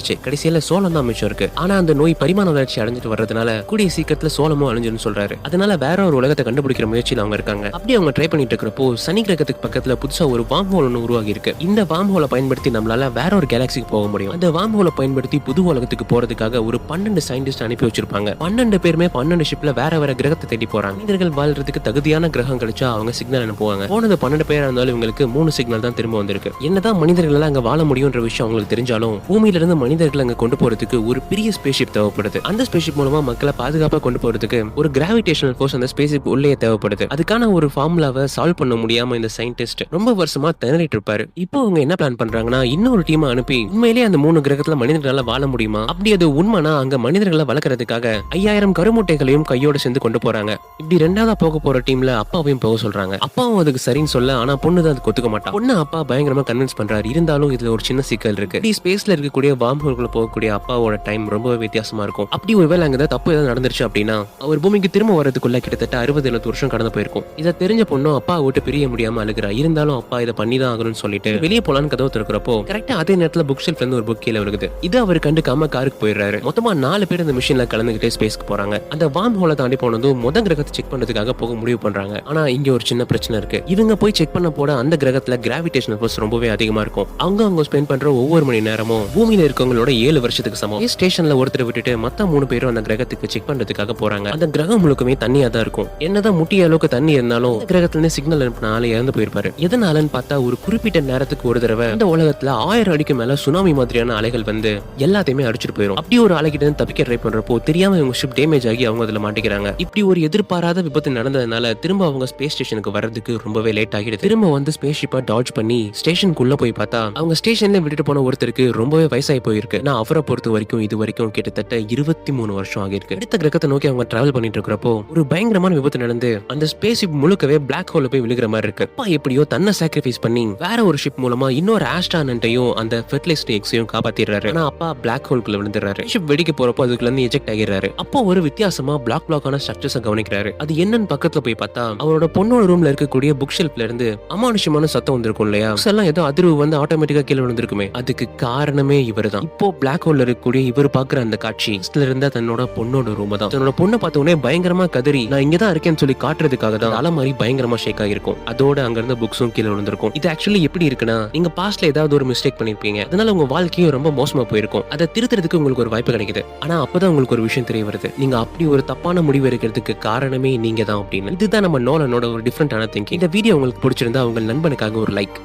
அழிஞ்சிருச்சு. கடைசியில சோளம் தான் மிச்சம் இருக்கு. ஆனா அந்த நோய் பரிமாண வளர்ச்சி அடைஞ்சிட்டு வர்றதுனால கூடிய சீக்கிரத்துல சோளமும் அழிஞ்சிருன்னு சொல்றாரு. அதனால வேற ஒரு உலகத்தை கண்டுபிடிக்கிற முயற்சியில அவங்க இருக்காங்க. அப்படி அவங்க ட்ரை பண்ணிட்டு இருக்கிறப்போ சனி கிரகத்துக்கு பக்கத்துல புதுசா ஒரு வார்ம் ஹோல் ஒன்று உருவாகி இருக்கு. இந்த வார்ம் ஹோலை பயன்படுத்தி நம்மளால வேற ஒரு கேலக்சிக்கு போக முடியும். அந்த வார்ம் ஹோலை பயன்படுத்தி புது உலகத்துக்கு போறதுக்காக ஒரு 12 சயின்டிஸ்ட் அனுப்பி வச்சிருப்பாங்க. 12 பேருமே 12 ஷிப்ல வேற வேற கிரகத்தை தேடி போறாங்க. மனிதர்கள் வாழ்றதுக்கு தகுதியான கிரகம் கிடைச்சா அவங்க சிக்னல் அனுப்புவாங்க. போனது 12 பேரா இருந்தாலும் இவங்களுக்கு 3 சிக்னல் தான் திரும்ப வந்திருக்கு. என்னதான் மனிதர்கள் அங்க வாழ முடியும்ன்ற விஷயம் அவங்களுக்கு தெரிஞ்சாலும் பூமியில இருந்து மனிதர்கள் அங்க கொண்டு போறதுக்கு ஒரு பெரிய ஸ்பேஸ்ஷிப் தேவைப்படுது. அந்த ஸ்பேஸ்ஷிப் மூலமா மக்களை பாதுகாப்பா கொண்டு போறதுக்கு ஒரு கிராவிடேஷனல் ஃபோர்ஸ் அந்த ஸ்பேஸ்ஷிப் உள்ளே தேவைப்படுது. அதுக்கான ஒரு ஃபார்முலாவை சால்வ் பண்ண முடியாம இந்த சயின்டிஸ்ட் ரொம்ப வருஷமா திணறிட்டு இருப்பாரு. இப்போ அவங்க என்ன பிளான் பண்றாங்கன்னா இன்னொரு டீமை அனுப்பி உண்மையிலேயே அந்த 3 கிரகத்துல மனிதர்களால வாழ முடியுமா, அப்படி அது உண்மைனா அங்க மனிதர்களை வளர்க்கறதுக்காக 5000 கருமுட்டைகளையும் கையோட சேர்ந்து கொண்டு போறாங்க. இப்படி ரெண்டாவதா போக போற டீம்ல அப்பாவையும் போக சொல்றாங்க. அப்பாவும் அதுக்கு சரின்னு சொல்ல, ஆனா பொண்ணு தான் அது ஒத்துக்க மாட்டா. பொண்ணு அப்பா பயங்கரமா கன்வின்ஸ் பண்றாரு. இருந்தாலும் இதுல ஒரு சின்ன சிக்கல் இருக்கு. இப்படி ஸ்பேஸ்ல இருக்கக்கூடிய வார்ம் ஹோல்குள்ள போகக்கூடிய அப்பாவோட டைம் ரொம்பவே வித்தியாசமா இருக்கும். அப்படி ஒருவேளை அங்க தப்பு ஏதாவது நடந்துருச்சு அப்படின்னா அவர் பூமிக்கு திரும்ப வரதுக்குள்ள கிட்டத்தட்ட 60-70 வருஷம் கடந்து போயிருக்கும். இதை தெரிஞ்ச பொண்ணும் அப்பா விட்டு பிரிய முடியாம அழுகிறா. இருந்தாலும் அப்பா இதை பண்ணிதான் ஆகணும்னு சொல்லிட்டு வெளியே போலான்னு கதவு திறக்கிறப்போ கரெக்டா அதே நேரத்துல புக் ஷெல்ஃப்ல இருந்து ஒரு புக் கீழே வருது. இது அவர் கண்டுக்காம காருக்கு போயிடுறாரு. மொத்தமா 4 பேர் இந்த மிஷின்ல கலந்துகிட்டே ஸ்பேஸ்க்கு போறாங்க. அந்த வார்ம் ஹோலை தாண்டி போனதும் முதல் கிரகத்தை செக் பண்றதுக்காக போக முடிவு பண்றாங்க. ஆனா இங்க ஒரு சின்ன பிரச்சனை இருக்கு. இவங்க போய் செக் பண்ண போட அந்த கிரகத்துல கிராவிடேஷனல் ஃபோர்ஸ் ரொம்பவே அதிகமா இருக்கும். அவங்க ஸ்பெண்ட் பண்ற ஒவ்வொரு மணி நேரமும் பூமியில இருக்கவங்களோட 7 வருஷத்துக்கு சமம். ஸ்டேஷன்ல ஒருத்தர் விட்டுட்டு மத்த 3 பேரும் அந்த கிரகத்துக்கு செக் பண்றதுக்காக போறாங்க. அந்த கிரகம் முழுக்கமே தண்ணியா தான் இருக்கும். என்னதான் முட்டிய அளவுக்கு தண்ணி இருந்தாலும் கிரகத்துல இருந்து சிக்னல் அனுப்பினால இறந்து போயிருப்பாரு. எதனாலன்னு பார்த்தா ஒரு குறிப்பிட்ட நேரத்துக்கு ஒரு தடவை இந்த உலகத்துல 1000 அடிக்கு மேல சுனாமி மாதிரியான அலைகள் வந்து எல்லாத்தையுமே அடிச்சுட்டு போயிடும். அப்படி ஒரு அலைகிட்ட தப்பிக்க ட்ரை பண்றப்போ தெரியாம இவங்க ஷிப் டேமேஜ் ஆகி அவங்க அதுல மாட்டிக்கிறாங்க. இப்படி ஒரு எதிர்பாராத விபத்து நடந்ததுனால திரும்ப அவங்க ஸ்பேஸ் ஸ்டேஷனுக்கு வர்றதுக்கு ரொம்பவே லேட் ஆகிடுது. திரும்ப வந்து ஸ்பேஸ் ஷிப்பை டாட்ஜ் பண்ணி ஸ்டேஷனுக்குள்ள போய் பார்த்தா அவங்க ஸ்டேஷன்ல விட்டுட்டு போன ஒருத்தருக்கு ரொம்பவே வயசாகி போயிருக்கு. நான் அவரை பொறுத்த வரைக்கும் இது வரைக்கும் கிட்டத்தட்ட 23 வருஷம் ஆகிருக்கு. அடுத்த கிரகத்தை நோக்கி அவங்க டிராவல் பண்ணிட்டு இருக்கிறப்போ ஒரு பயங்கரமான விபத்து நடந்து அந்த ஸ்பேஸ் ஷிப் முழுக்கவே பிளாக் ஹோல்ல போய் விழுகிற மாதிரி இருக்கு. அப்பா எப்படியோ தன்னை சாக்ரிஃபைஸ் பண்ணி வேற ஒரு ஷிப் மூலமா இன்னொரு ஆஸ்ட்ரானட்டையும் அந்த ஃபெர்டிலைஸ்ட் எக்ஸையும் காப்பாத்திடுறாரு. ஆனா அப்பா பிளாக் ஹோல்குள்ள விழுந்துறாரு. ஷிப் வெடிக்க போறப்போ அதுக்குள்ள இருந்து எஜெக்ட் ஆகிறாரு. அப்போ ஒரு வித்தியாசமா பிளாக்கான ஸ்ட்ரக்சர்ஸை கவனிக்கிறாரு. அது என்னன்னு பக்கத்துல போய் பார்த்தா அவரோட பொண்ணோட ரூம்ல இருக்கக்கூடிய புக் ஷெல்ஃப்ல இருந்து அமானுஷமான சத்தம் வந்திருக்கும் இல்லையா, எல்லாம் ஏதோ அதிர்வு வந்து ஆட்டோமேட்டிக்கா கீழே விழுந்திருக்குமே. அதுக்கு காரணமே இவர்தான். இப்போ பிளாக் ஹோல்ல இருக்கக்கூடிய இவர் பாக்குற அந்த காட்சி இருந்தா தன்னோட பொண்ணோட ரூம் தான். தன்னோட பொண்ணை பார்த்த உடனே பயங்கரமா கதறி நான் இங்கதான் இருக்கேன்னு சொல்லி காட்டுறதுக்காக தான் அலை மாதிரி பயங்கரமா ஷேக் ஆகிருக்கும். அதோட அங்க இருந்த புக்ஸும் கீழே விழுந்திருக்கும். இது ஆக்சுவலி எப்படி இருக்குன்னா, நீங்க பாஸ்ட்ல ஏதாவது ஒரு மிஸ்டேக் பண்ணிருப்பீங்க. அதனால உங்க வாழ்க்கையும் ரொம்ப மோசமா போயிருக்கும். அதை திருத்துறதுக்கு உங்களுக்கு ஒரு வாய்ப்பு கிடைக்குது. ஆனா அப்பதான் உங்களுக்கு ஒரு விஷயம் தெரிய வருது, நீங்க அப்படி ஒரு தப்பான முடிவு எடுக்கிறதுக்கு காரணமே நீங்க தான் அப்படின்னு. இதுதான் நம்ம நோலனோட ஒரு டிஃபரெண்டான திங்கிங். இந்த வீடியோ உங்களுக்கு பிடிச்சிருந்தா உங்க நண்பனுக்காக ஒரு லைக்.